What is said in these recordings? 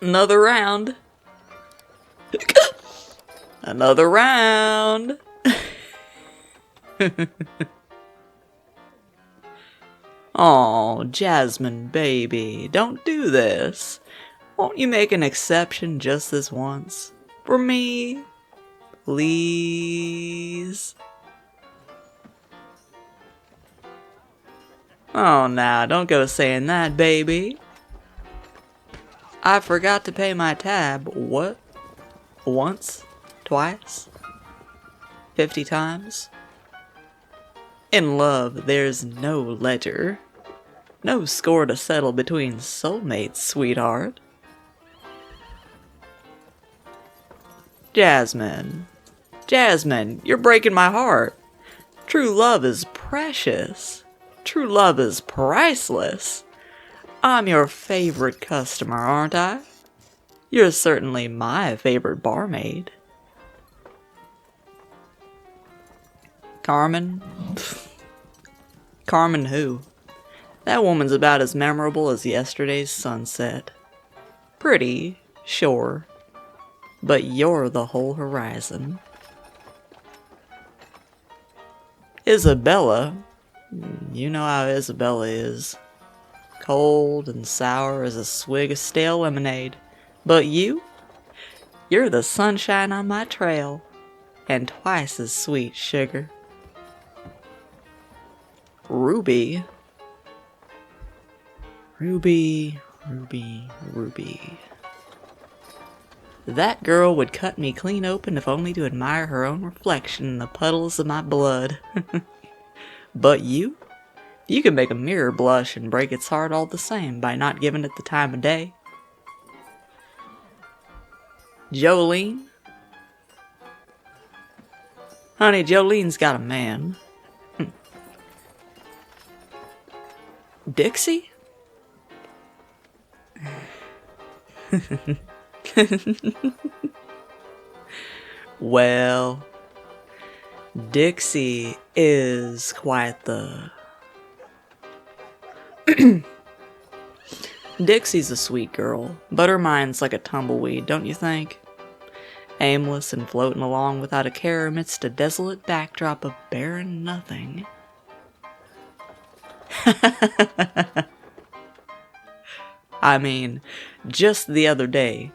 Another round. Another round. Oh, Jasmine, baby, don't do this. Won't you make an exception just this once? For me? Please? Oh, now, don't go saying that, baby. I forgot to pay my tab. What? Once? Twice? 50 times? In love, there's no ledger. No score to settle between soulmates, sweetheart. Jasmine. Jasmine, you're breaking my heart. True love is precious. True love is priceless. I'm your favorite customer, aren't I? You're certainly my favorite barmaid. Carmen? Carmen who? That woman's about as memorable as yesterday's sunset. Pretty, sure, but you're the whole horizon. Isabella, you know how Isabella is. Cold and sour as a swig of stale lemonade. But you're the sunshine on my trail, and twice as sweet, sugar. Ruby. Ruby, Ruby, Ruby. That girl would cut me clean open if only to admire her own reflection in the puddles of my blood. But you can make a mirror blush and break its heart all the same by not giving it the time of day. Jolene? Honey, Jolene's got a man. Dixie? Well, Dixie is quite the... Dixie's a sweet girl, but her mind's like a tumbleweed, don't you think? Aimless and floating along without a care amidst a desolate backdrop of barren nothing. I mean, just the other day,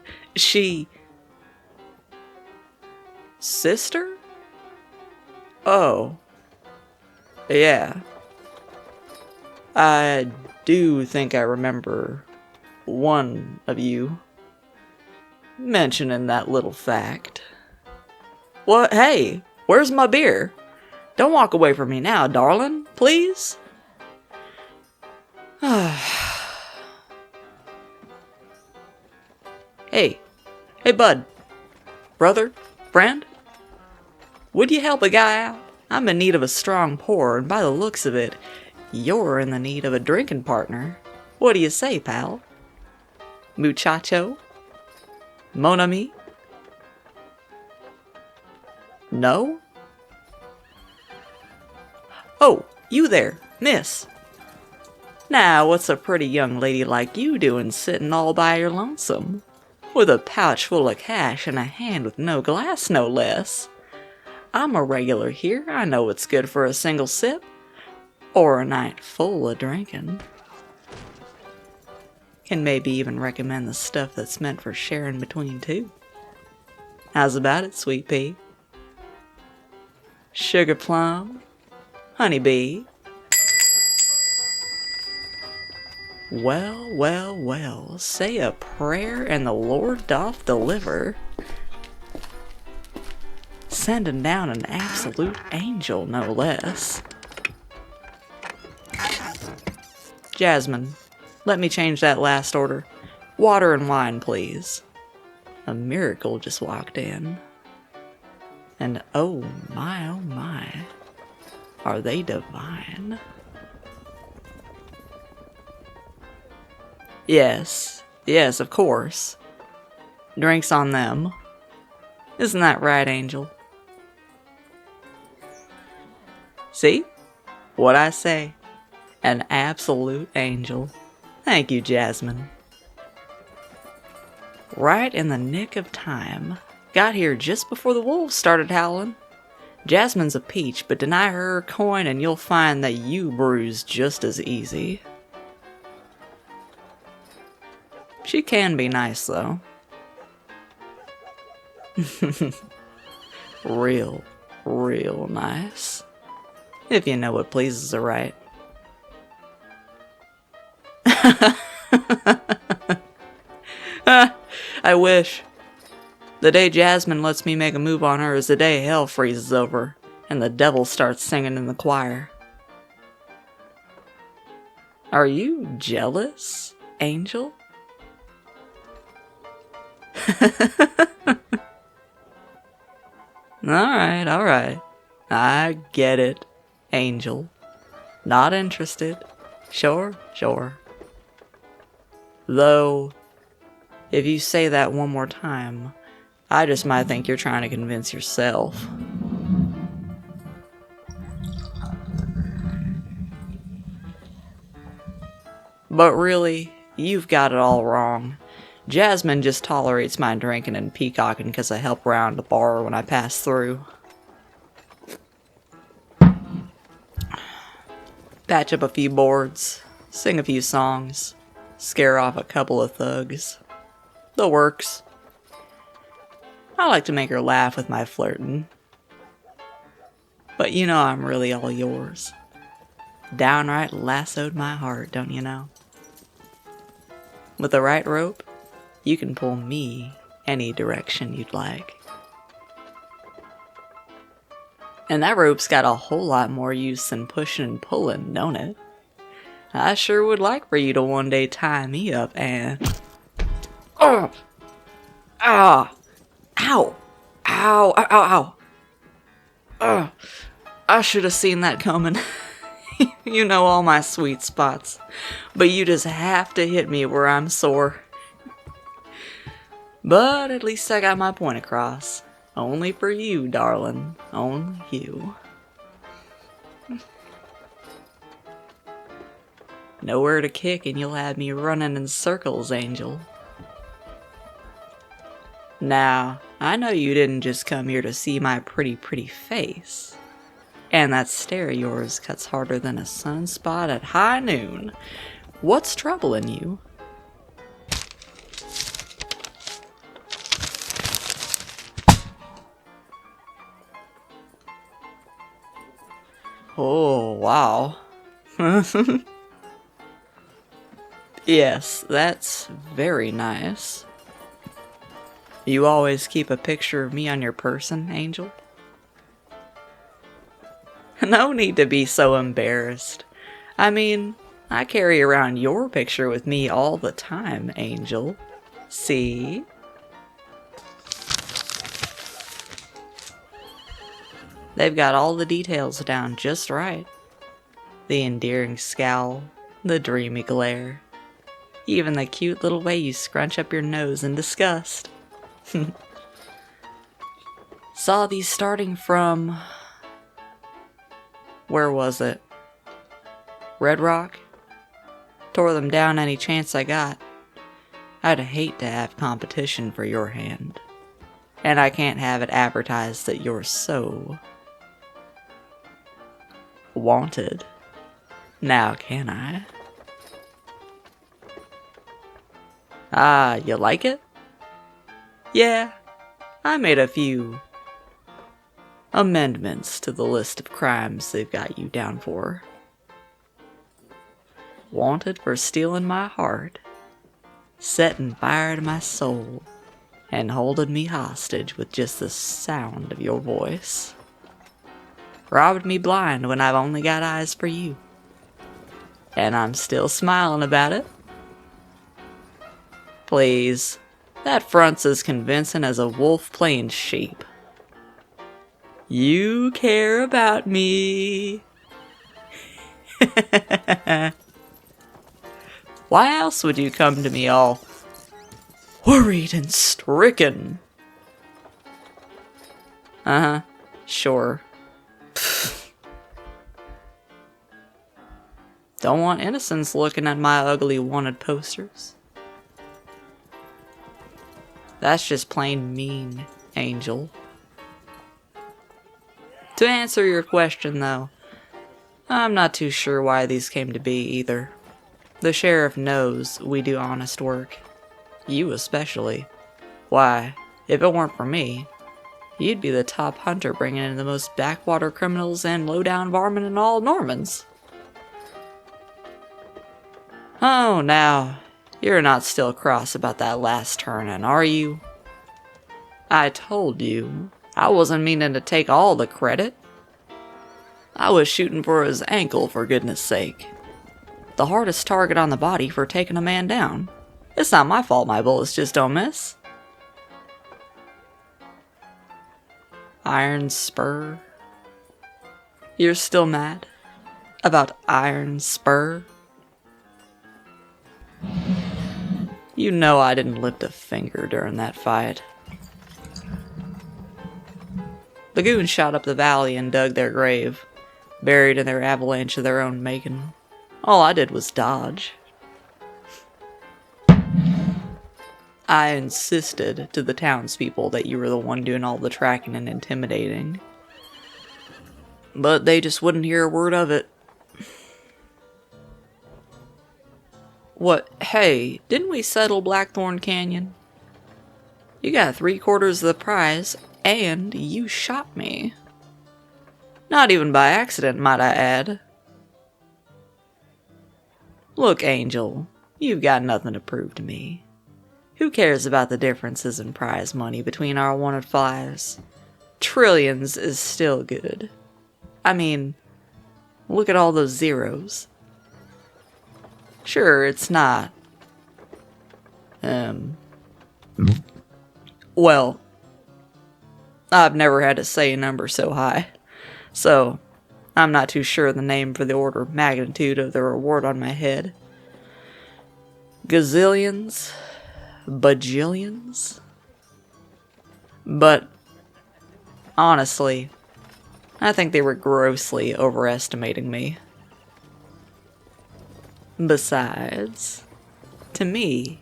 Sister? Oh. Yeah. I do think I remember one of you mentioning that little fact. What? Hey, where's my beer? Don't walk away from me now, darling, please. Hey, bud, brother, friend, would you help a guy out? I'm in need of a strong pour, and by the looks of it, you're in the need of a drinking partner. What do you say, pal? Muchacho? Mon ami? No? Oh, you there, miss. Now, what's a pretty young lady like you doing sitting all by your lonesome? With a pouch full of cash and a hand with no glass, no less. I'm a regular here, I know what's good for a single sip. Or a night full of drinking. Can maybe even recommend the stuff that's meant for sharing between two. How's about it, sweet pea? Sugar plum? Honeybee? Well, well, well, say a prayer and the Lord doth deliver. Sending down an absolute angel, no less. Jasmine, let me change that last order. Water and wine, please. A miracle just walked in. And oh my, are they divine? Yes, of course. Drinks on them. Isn't that right, Angel? See? What'd I say? An absolute angel. Thank you, Jasmine. Right in the nick of time. Got here just before the wolves started howling. Jasmine's a peach, but deny her coin and you'll find that you bruise just as easy. She can be nice, though. Real nice. If you know what pleases her right. I wish. The day Jasmine lets me make a move on her is the day hell freezes over, and the devil starts singing in the choir. Are you jealous, Angel? Alright. I get it, Angel. Not interested. Sure. Though, if you say that one more time, I just might think you're trying to convince yourself. But really, you've got it all wrong. Jasmine just tolerates my drinking and peacocking because I help around the bar when I pass through. Patch up a few boards, sing a few songs, scare off a couple of thugs. The works. I like to make her laugh with my flirting. But you know I'm really all yours. Downright lassoed my heart, don't you know? With the right rope, you can pull me any direction you'd like. And that rope's got a whole lot more use than pushing and pulling, don't it? I sure would like for you to one day tie me up and... Oh! Ah! Ow! Ow! I should have seen that coming. You know all my sweet spots. But you just have to hit me where I'm sore. But at least I got my point across. Only for you, darling. Only you. Nowhere to kick and you'll have me running in circles, Angel. Now, I know you didn't just come here to see my pretty face. And that stare of yours cuts harder than a sunspot at high noon. What's troubling you? Oh, wow. Yes, that's very nice. You always keep a picture of me on your person, Angel? No need to be so embarrassed. I mean, I carry around your picture with me all the time, Angel. See? They've got all the details down just right. The endearing scowl, the dreamy glare, even the cute little way you scrunch up your nose in disgust. Saw these starting from... Where was it? Red Rock? Tore them down any chance I got. I'd hate to have competition for your hand. And I can't have it advertised that you're so... wanted. Now can I? Ah, you like it? Yeah, I made a few amendments to the list of crimes they've got you down for. Wanted for stealing my heart, setting fire to my soul, and holding me hostage with just the sound of your voice. Robbed me blind when I've only got eyes for you. And I'm still smiling about it. Please, that front's as convincing as a wolf playing sheep. You care about me. Why else would you come to me all worried and stricken? Uh-huh, sure. Don't want innocents looking at my ugly wanted posters. That's just plain mean, Angel. To answer your question, though, I'm not too sure why these came to be either. The sheriff knows we do honest work. You especially. Why, if it weren't for me, you'd be the top hunter bringing in the most backwater criminals and low-down varmin in all Normans. Oh, now, you're not still cross about that last turn-in, are you? I told you, I wasn't meaning to take all the credit. I was shooting for his ankle, for goodness sake. The hardest target on the body for taking a man down. It's not my fault my bullets just don't miss. Iron Spur? You're still mad about Iron Spur? You know I didn't lift a finger during that fight. The goons shot up the valley and dug their grave, buried in their avalanche of their own making. All I did was dodge. I insisted to the townspeople that you were the one doing all the tracking and intimidating. But they just wouldn't hear a word of it. What? Hey, didn't we settle Blackthorn Canyon? You got 3/4 of the prize, and you shot me. Not even by accident, might I add. Look, Angel, you've got nothing to prove to me. Who cares about the differences in prize money between our wanted flies? Trillions is still good. I mean, look at all those zeros. Sure, it's not. Well, I've never had to say a number so high, so I'm not too sure the name for the order of magnitude of the reward on my head. Gazillions? Bajillions? But, honestly, I think they were grossly overestimating me. Besides, to me,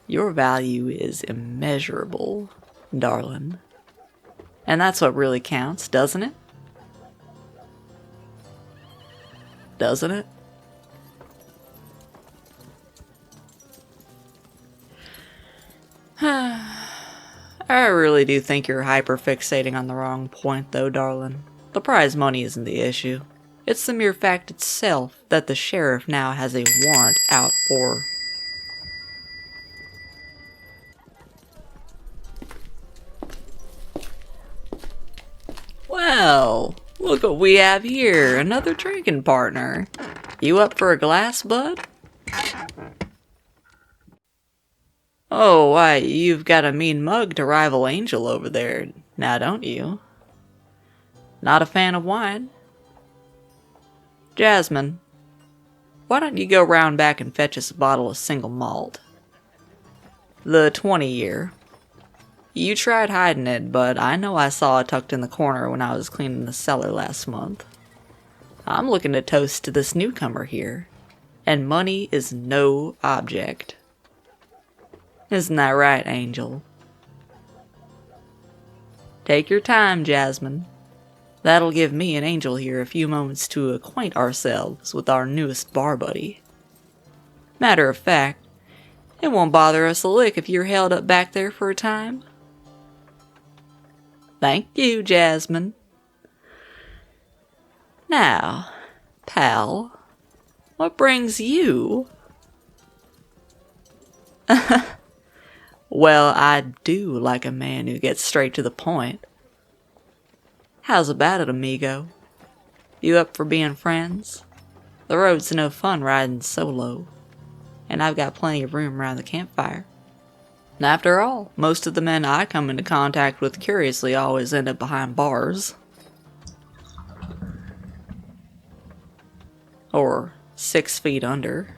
your value is immeasurable, darling. And that's what really counts, doesn't it? Doesn't it? I really do think you're hyperfixating on the wrong point, though, darling. The prize money isn't the issue. It's the mere fact itself that the sheriff now has a warrant out for... Well, look what we have here, another drinking partner. You up for a glass, bud? Oh, why, you've got a mean mug to rival Angel over there, now don't you? Not a fan of wine? Jasmine, why don't you go round back and fetch us a bottle of single malt? The 20-year. You tried hiding it, but I know I saw it tucked in the corner when I was cleaning the cellar last month. I'm looking to toast to this newcomer here, and money is no object. Isn't that right, Angel? Take your time, Jasmine. That'll give me and Angel here a few moments to acquaint ourselves with our newest bar buddy. Matter of fact, it won't bother us a lick if you're held up back there for a time. Thank you, Jasmine. Now, pal, what brings you? Well, I do like a man who gets straight to the point. How's about it, amigo? You up for being friends? The road's no fun riding solo, and I've got plenty of room around the campfire. And after all, most of the men I come into contact with curiously always end up behind bars. Or 6 feet under.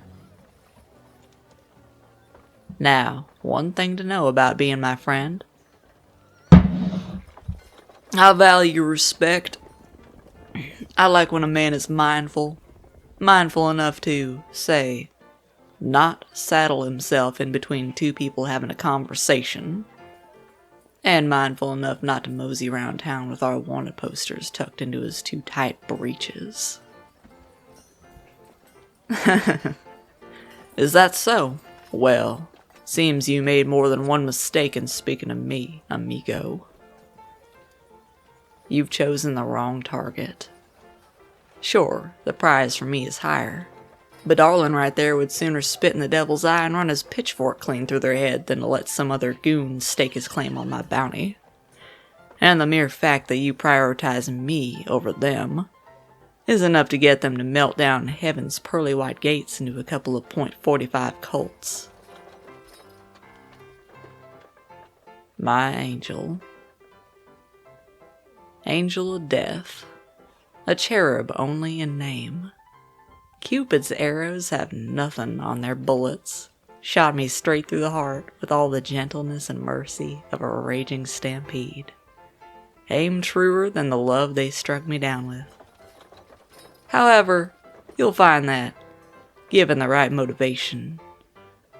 Now, one thing to know about being my friend. I value respect. I like when a man is mindful enough to, say, not saddle himself in between two people having a conversation, and mindful enough not to mosey around town with our wanted posters tucked into his too tight breeches. Is that so? Well, seems you made more than one mistake in speaking to me, amigo. You've chosen the wrong target. Sure, the prize for me is higher, but darling right there would sooner spit in the devil's eye and run his pitchfork clean through their head than to let some other goon stake his claim on my bounty. And the mere fact that you prioritize me over them is enough to get them to melt down heaven's pearly white gates into a couple of .45 Colts. My angel. Angel of death. A cherub only in name. Cupid's arrows have nothing on their bullets. Shot me straight through the heart with all the gentleness and mercy of a raging stampede. Aim truer than the love they struck me down with. However, you'll find that, given the right motivation,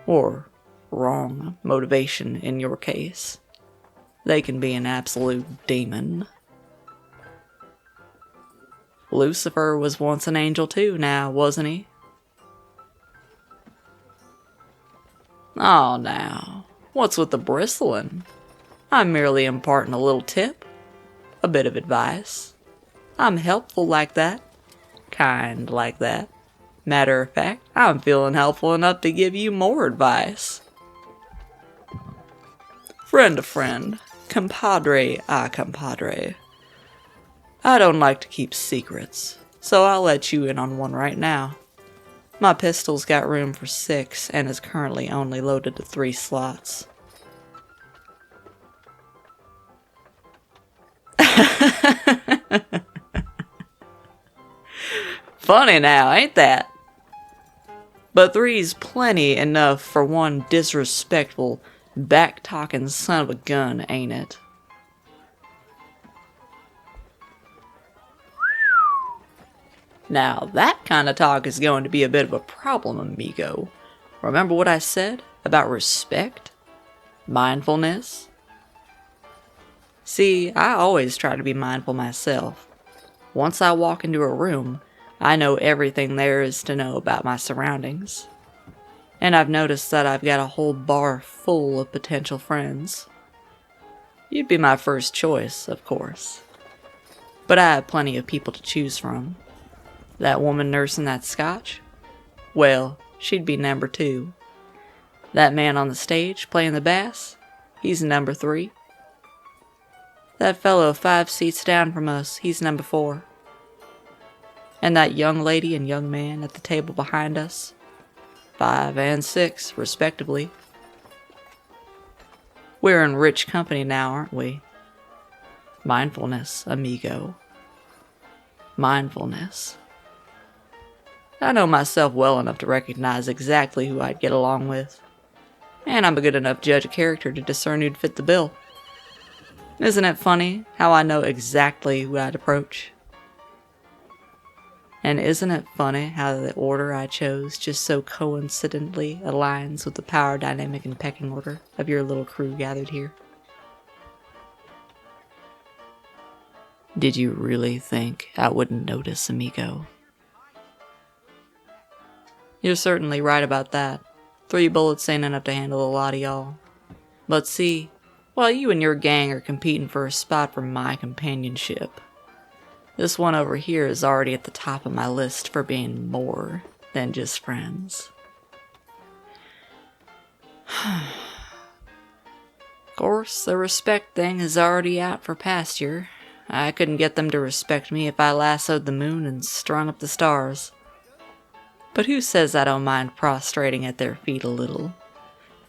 or wrong motivation in your case, they can be an absolute demon. Lucifer was once an angel too now, wasn't he? Oh, now, what's with the bristling? I'm merely imparting a little tip, a bit of advice. I'm helpful like that, kind like that. Matter of fact, I'm feeling helpful enough to give you more advice. Friend to friend, compadre a compadre. I don't like to keep secrets, so I'll let you in on one right now. My pistol's got room for 6 and is currently only loaded to 3 slots. Funny now, ain't that? But 3's plenty enough for one disrespectful, back-talking son of a gun, ain't it? Now, that kind of talk is going to be a bit of a problem, amigo. Remember what I said about respect? Mindfulness? See, I always try to be mindful myself. Once I walk into a room, I know everything there is to know about my surroundings. And I've noticed that I've got a whole bar full of potential friends. You'd be my first choice, of course. But I have plenty of people to choose from. That woman nursing that scotch? Well, she'd be number 2. That man on the stage playing the bass? He's number 3. That fellow 5 seats down from us, he's number 4. And that young lady and young man at the table behind us? 5 and 6, respectively. We're in rich company now, aren't we? Mindfulness, amigo. Mindfulness. I know myself well enough to recognize exactly who I'd get along with. And I'm a good enough judge of character to discern who'd fit the bill. Isn't it funny how I know exactly who I'd approach? And isn't it funny how the order I chose just so coincidentally aligns with the power dynamic and pecking order of your little crew gathered here? Did you really think I wouldn't notice, amigo? You're certainly right about that. 3 bullets ain't enough to handle a lot of y'all. But see, while you and your gang are competing for a spot for my companionship, this one over here is already at the top of my list for being more than just friends. Of course, the respect thing is already out for pasture. I couldn't get them to respect me if I lassoed the moon and strung up the stars. But who says I don't mind prostrating at their feet a little,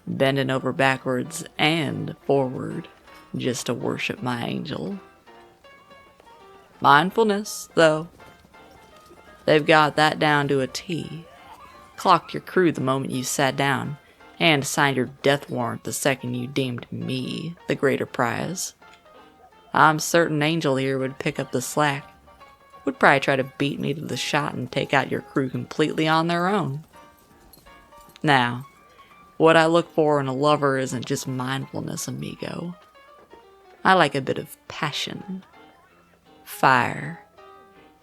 bending over backwards and forward just to worship my angel? Mindfulness, though. They've got that down to a T. Clocked your crew the moment you sat down, and signed your death warrant the second you deemed me the greater prize. I'm certain Angel here would pick up the slack. Would probably try to beat me to the shot and take out your crew completely on their own. Now, what I look for in a lover isn't just mindfulness, amigo. I like a bit of passion, fire,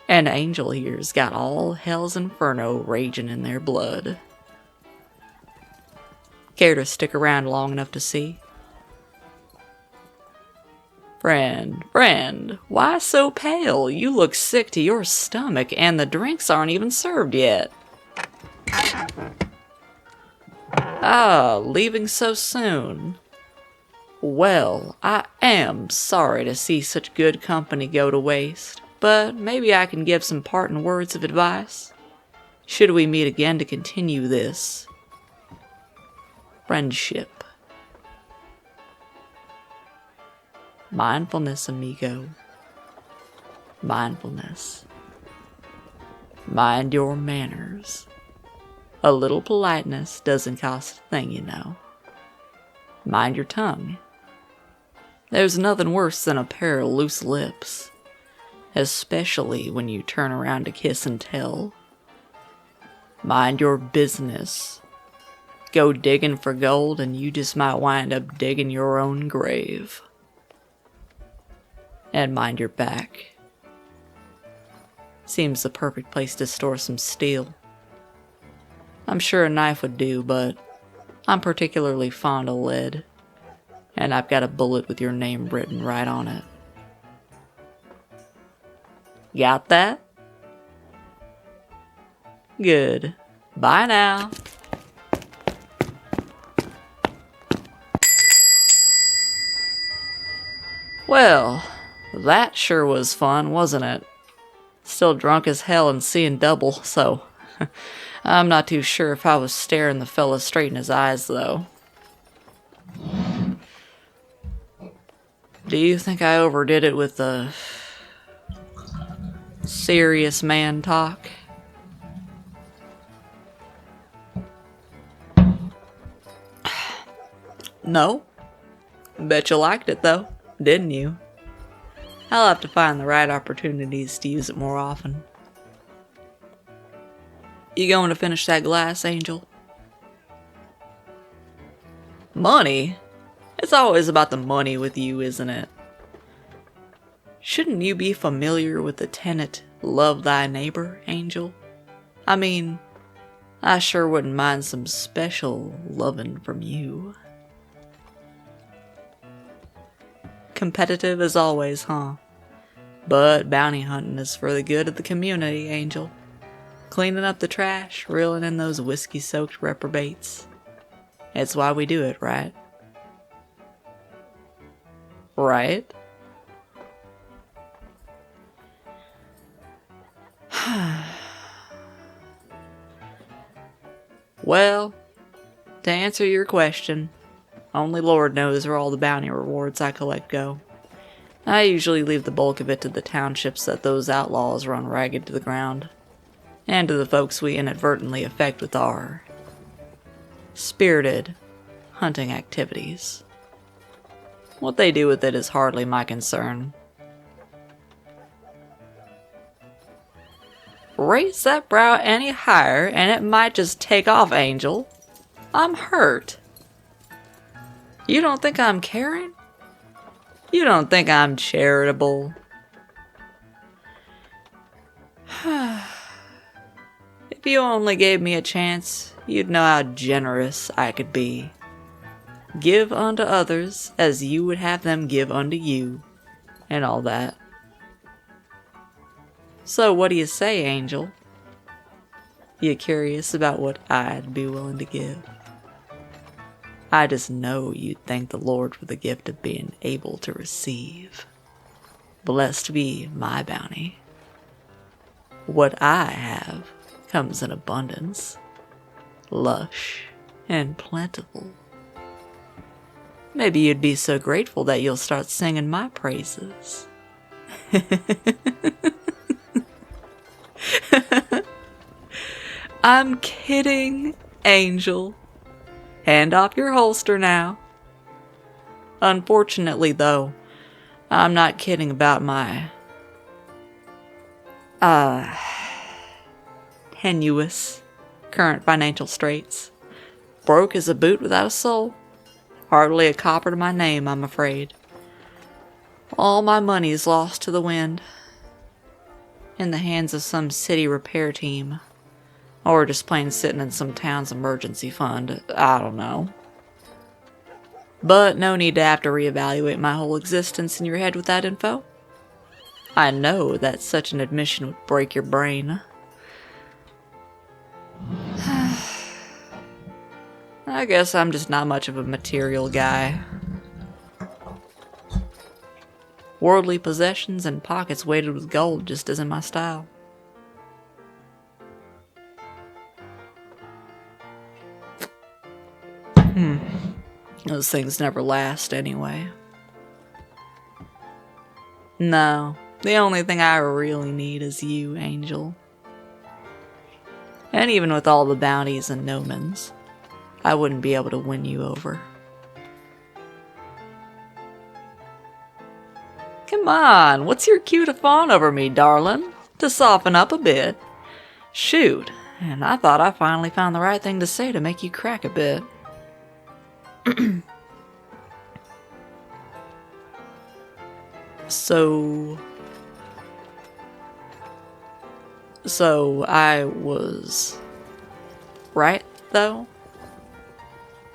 and Angel here's got all hell's inferno raging in their blood. Care to stick around long enough to see? Friend, why so pale? You look sick to your stomach, and the drinks aren't even served yet. Ah, leaving so soon. Well, I am sorry to see such good company go to waste, but maybe I can give some parting words of advice, should we meet again to continue this friendship. Mindfulness, amigo. Mindfulness. Mind your manners. A little politeness doesn't cost a thing, you know. Mind your tongue. There's nothing worse than a pair of loose lips, especially when you turn around to kiss and tell. Mind your business. Go digging for gold and you just might wind up digging your own grave. And mind your back. Seems the perfect place to store some steel. I'm sure a knife would do, but I'm particularly fond of lead. And I've got a bullet with your name written right on it. Got that? Good. Bye now. Well, that sure was fun, wasn't it? Still drunk as hell and seeing double, so I'm not too sure if I was staring the fella straight in his eyes, though. Do you think I overdid it with the serious man talk? No. Bet you liked it, though, didn't you? I'll have to find the right opportunities to use it more often. You going to finish that glass, Angel? Money? It's always about the money with you, isn't it? Shouldn't you be familiar with the tenet, love thy neighbor, Angel? I mean, I sure wouldn't mind some special lovin' from you. Competitive as always, huh? But bounty hunting is for the good of the community, Angel. Cleaning up the trash, reeling in those whiskey-soaked reprobates. It's why we do it, right? Right? Well, to answer your question, only Lord knows where all the bounty rewards I collect go. I usually leave the bulk of it to the townships that those outlaws run ragged to the ground, and to the folks we inadvertently affect with our spirited hunting activities. What they do with it is hardly my concern. Raise that brow any higher and it might just take off, Angel. I'm hurt. You don't think I'm caring? You don't think I'm charitable? If you only gave me a chance, you'd know how generous I could be. Give unto others as you would have them give unto you, and all that. So what do you say, Angel? You curious about what I'd be willing to give? I just know you'd thank the Lord for the gift of being able to receive. Blessed be my bounty. What I have comes in abundance, lush and plentiful. Maybe you'd be so grateful that you'll start singing my praises. I'm kidding, Angel. Hand off your holster now. Unfortunately, though, I'm not kidding about my tenuous current financial straits. broke as a boot without a soul. Hardly a copper to my name, I'm afraid. All my money's lost to the wind. In the hands of some city repair team. Or just plain sitting in some town's emergency fund. I don't know. But no need to have to reevaluate my whole existence in your head with that info. I know that such an admission would break your brain. I guess I'm just not much of a material guy. Worldly possessions and pockets weighted with gold just isn't my style. Those things never last anyway. No, the only thing I really need is you, Angel. And even with all the bounties and nomins, I wouldn't be able to win you over. Come on, what's your cue to fawn over me, darling? To soften up a bit. Shoot, and I thought I finally found the right thing to say to make you crack a bit. So I was right, though?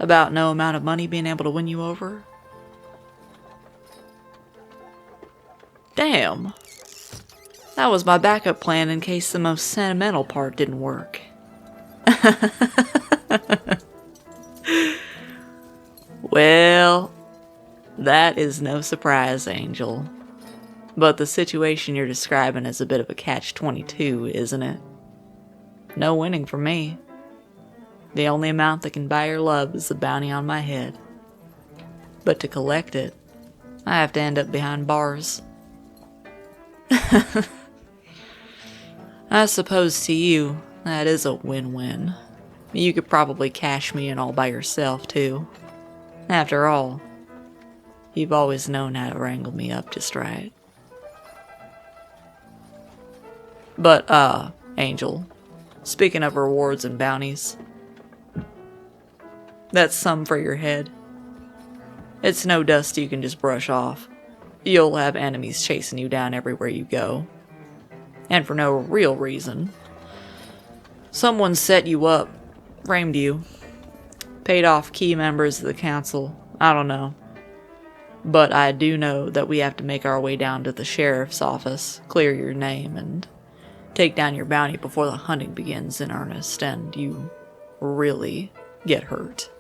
About no amount of money being able to win you over? Damn. That was my backup plan in case the most sentimental part didn't work. Well, that is no surprise, Angel. But the situation you're describing is a bit of a catch-22, isn't it? No winning for me. The only amount that can buy your love is the bounty on my head. But to collect it, I have to end up behind bars. I suppose to you, that is a win-win. You could probably cash me in all by yourself, too. After all, you've always known how to wrangle me up just right. But, Angel, speaking of rewards and bounties, that's some for your head. It's no dust you can just brush off. You'll have enemies chasing you down everywhere you go. And for no real reason. Someone set you up, framed you, paid off key members of the council. I don't know. But I do know that we have to make our way down to the sheriff's office, clear your name, and take down your bounty before the hunting begins in earnest, and you really get hurt.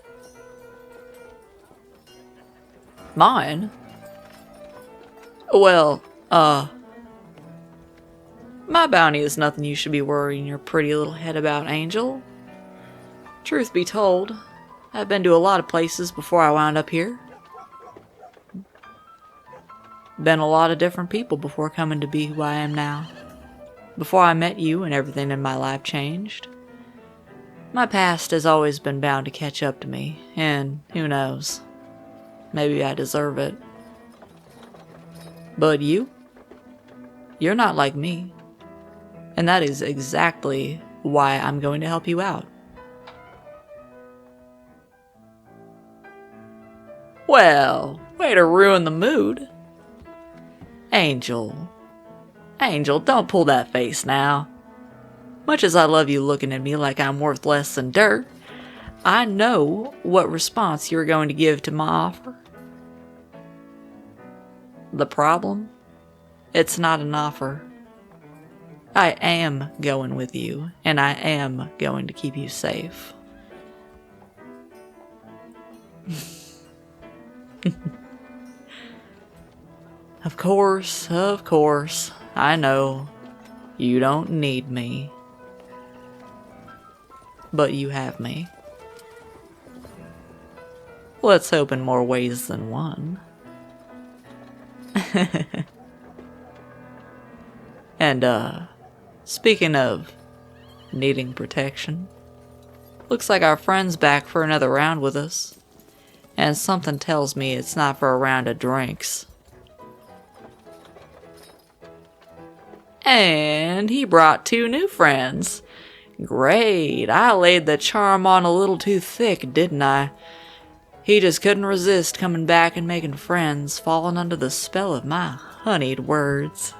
Mine? Well, my bounty is nothing you should be worrying your pretty little head about, Angel. Truth be told, I've been to a lot of places before I wound up here. Been a lot of different people before coming to be who I am now. Before I met you and everything in my life changed. My past has always been bound to catch up to me, and who knows, maybe I deserve it. But you're not like me. And that is exactly why I'm going to help you out. Well, way to ruin the mood. Angel, don't pull that face now. Much as I love you looking at me like I'm worth less than dirt, I know what response you're going to give to my offer. The problem? It's not an offer. I am going with you, and I am going to keep you safe. Of course, I know. You don't need me. But you have me. Let's hope in more ways than one. And, speaking of needing protection, looks like our friend's back for another round with us. And something tells me it's not for a round of drinks. And he brought 2 new friends. Great, I laid the charm on a little too thick, didn't I? He just couldn't resist coming back and making friends, falling under the spell of my honeyed words.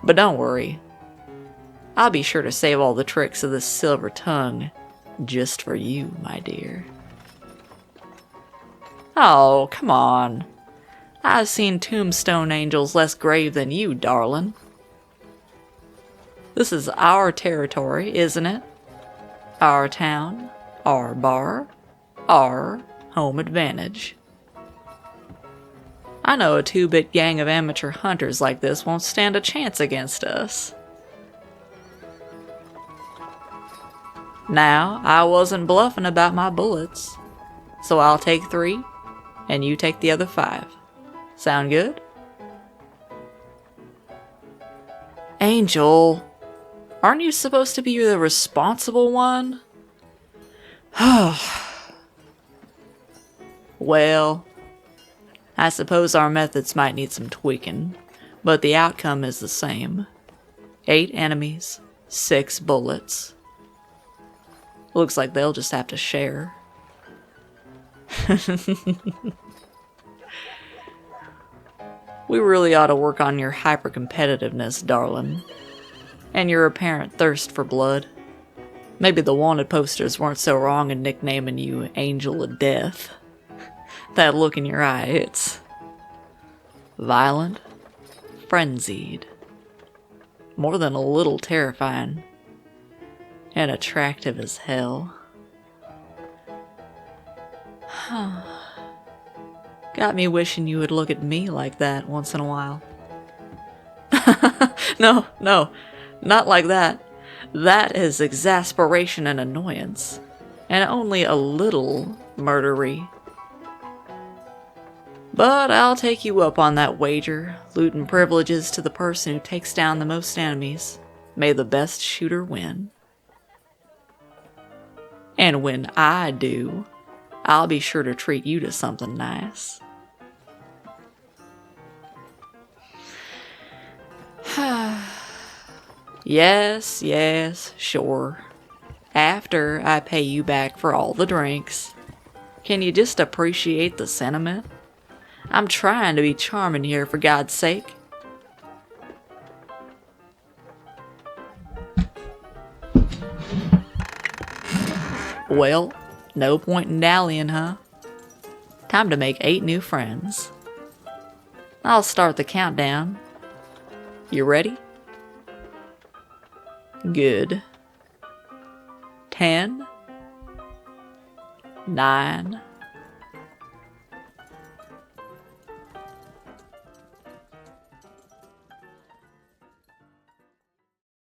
But don't worry, I'll be sure to save all the tricks of this silver tongue just for you, my dear. Oh, come on. I've seen tombstone angels less grave than you, darling. This is our territory, isn't it? Our town, our bar, our home advantage. I know a two-bit gang of amateur hunters like this won't stand a chance against us. Now, I wasn't bluffing about my bullets, so I'll take 3, and you take the other 5. Sound good? Angel, aren't you supposed to be the responsible one? Well, I suppose our methods might need some tweaking, but the outcome is the same. 8 enemies, 6 bullets. Looks like they'll just have to share. We really ought to work on your hyper-competitiveness, darling. And your apparent thirst for blood. Maybe the wanted posters weren't so wrong in nicknaming you Angel of Death. That look in your eye, it's violent, frenzied, more than a little terrifying, and attractive as hell. Got me wishing you would look at me like that once in a while. No, not like that. That is exasperation and annoyance, and only a little murdery. But I'll take you up on that wager, looting privileges to the person who takes down the most enemies. May the best shooter win. And when I do, I'll be sure to treat you to something nice. Yes, sure. After I pay you back for all the drinks. Can you just appreciate the sentiment? I'm trying to be charming here, for God's sake. Well, no point in dallying, huh? Time to make 8 new friends. I'll start the countdown. You ready? Good. 10, 9,